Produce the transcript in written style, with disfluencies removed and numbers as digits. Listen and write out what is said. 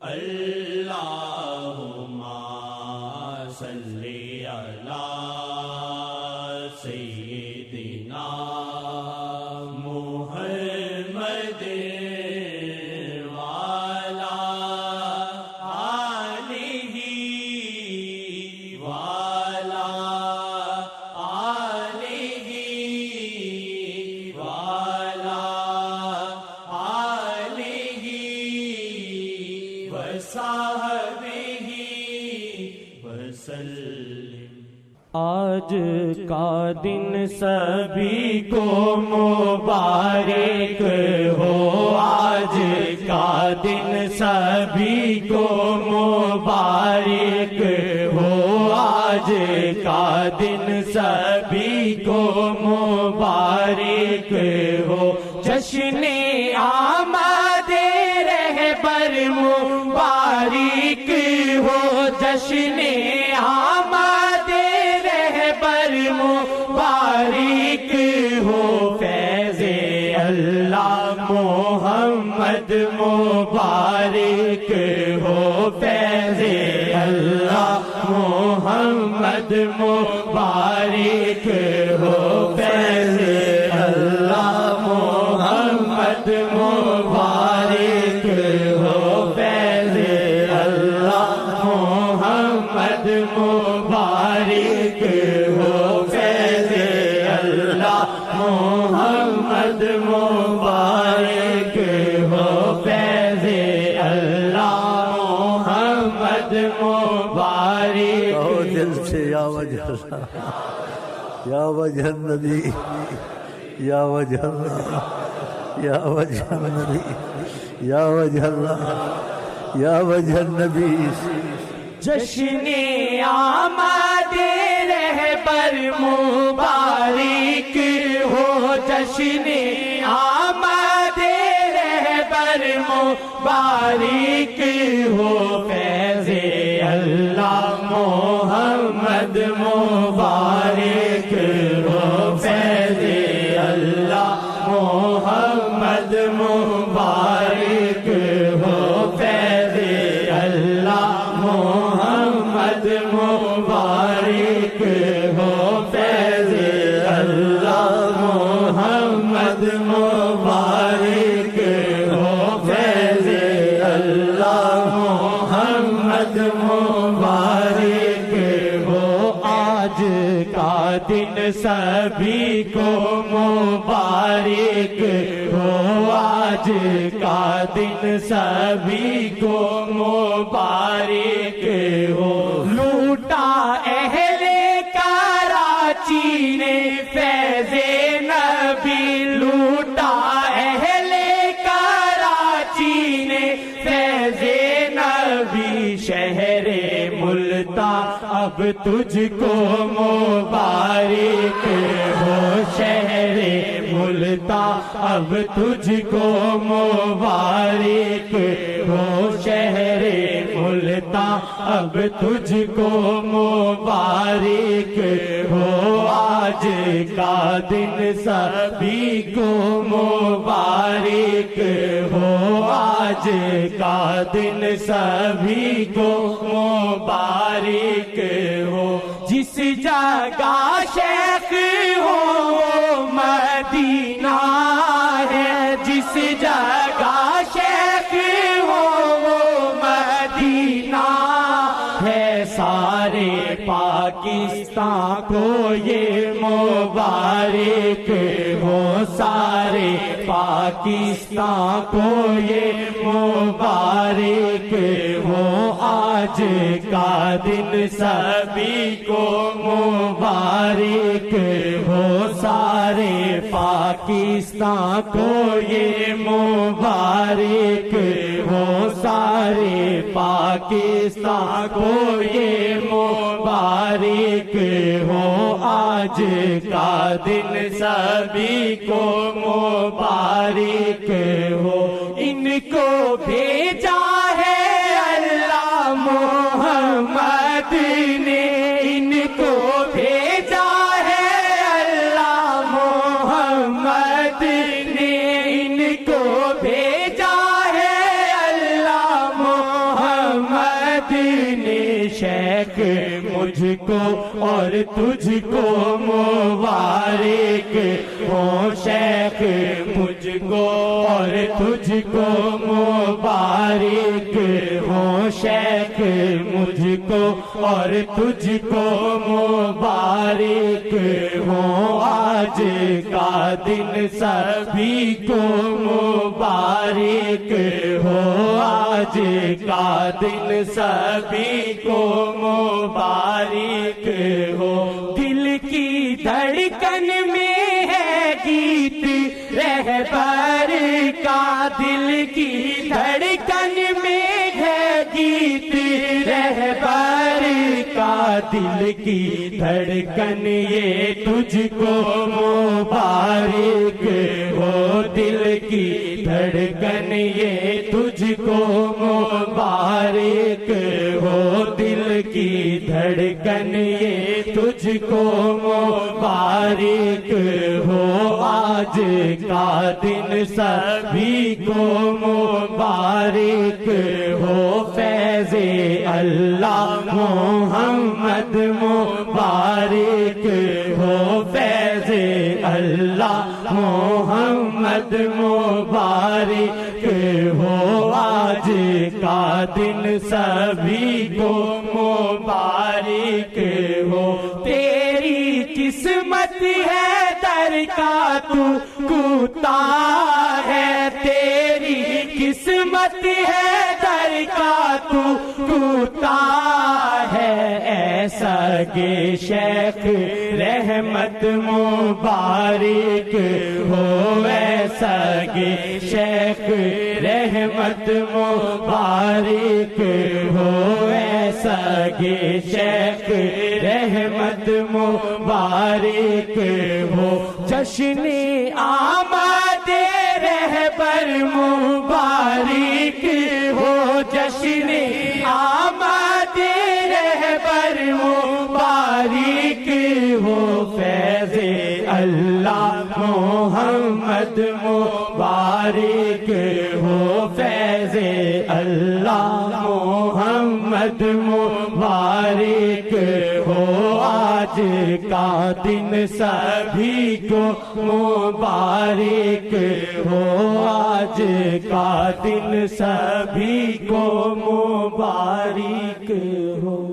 اللہم صلی علی سیدنا محمد وعلی آلہ وعلی آلہ وعلی آلہ وصحبہ وسلم۔ آج کا دن سبھی کو مبارک ہو، آج کا دن سبھی کو مبارک ہو، آج کا دن سبھی کو مبارک ہو۔ جشن آمد رہبر مبارک ہو، جشن آمد رہبر مبارک ہو۔ فیض اللہ محمد مبارک ہو، فیض اللہ محمد مبارک ہو، فیض اللہ محمد مبارک ہو، فیض اللہ محمد مبارک ہو، فیض اللہ محمد مبارک ہو، فیض اللہ محمد مبارک ہو۔ دل سے یا وجہ اللہ، یا وجہ النبی، یا وجہ اللہ، یا وجہ النبی، یا وجہ اللہ، یا وجہ النبی۔ جشن آمد رہبر مبارک ہو، جشن آمد رہبر مبارک ہو۔ فیض اللہ محمد مبارک ہو، فیض اللہ محمد مبارک ہو، فیض اللہ محمد مبارک ہو، فیض اللہ محمد مبارک ہو، فیض اللہ محمد مبارک ہو۔ آج کا دن سبھی کو مبارک ہو، آج کا دن سبھی کو مبارک ہو۔ لوٹا اہل کراچی نے فیض نبی، لوٹا اہل کراچی نے فیض نبی۔ شہر ملتان اب تجھ کو مبارک ہو، شہر ملتان اب تجھ کو مبارک ہو، شہر ملتان اب تجھ کو مبارک ہو۔ آج کا دن سبھی کو مبارک ہو، آج کا دن سبھی کو مبارک ہو۔ جس جگہ شیخ ہو وہ مدینہ ہے، جس جگہ شیخ ہو وہ مدینہ ہے۔ سارے پاکستان کو یہ مبارک ہو، سارے پاکستان کو یہ مبارک ہو۔ آج کا دن سبھی کو مبارک ہو، سارے پاکستان کو یہ مبارک ہو، سارے پاکستان کو یہ مبارک ہو۔ آج کا دن سبھی کو مبارک ہو۔ ان کو بھیجا ہے اللہ محمد نے، ان کو بھیجا ہے اللہ محمد نے، ان کو بھیجا ہے اللہ محمد اور تجھ کو مبارک ہو شیخ مجھ کو اور تجھ کو مبارک ہو شیخ مجھ کو اور تجھ کو مبارک ہو آج کا دن سبھی کو مبارک ہو آج کا دن سبھی کو مبارک ہو دل کی دھڑکن میں ہے گیت رہبر کا دل کی دھڑکن میں ہے گیت رہبر کا دل کی دھڑکن یہ تجھ کو مبارک ہو دل کی دھڑکن یہ تجھ کو مبارک ہو دل کی دھڑکن یہ تجھ کو مبارک ہو آج کا دن سبھی کو مبارک ہو فیض اللہ محمد مبارک ہو فیض اللہ محمد مبارک ہو آج کا دن سبھی کو مبارک ہو تیری قسمت ہے در کا تو کوتاہ ہے تیری قسمت ہے در کا تو کوتاہ ہے ایسا کہ شیخ رحمت مبارک ہو ایسا کہ شیخ رحمت مبارک ہو ایسا کہ شیخ رحمت مبارک ہو جشن آمد رہبر مبارک ہو جشن آمد رہبر مبارک ہو فیض اللہ محمد مبارک ہو فیض اللہ محمد مبارک ہو آج کا دن سبھی کو مبارک ہو آج کا دن سبھی کو مبارک ہو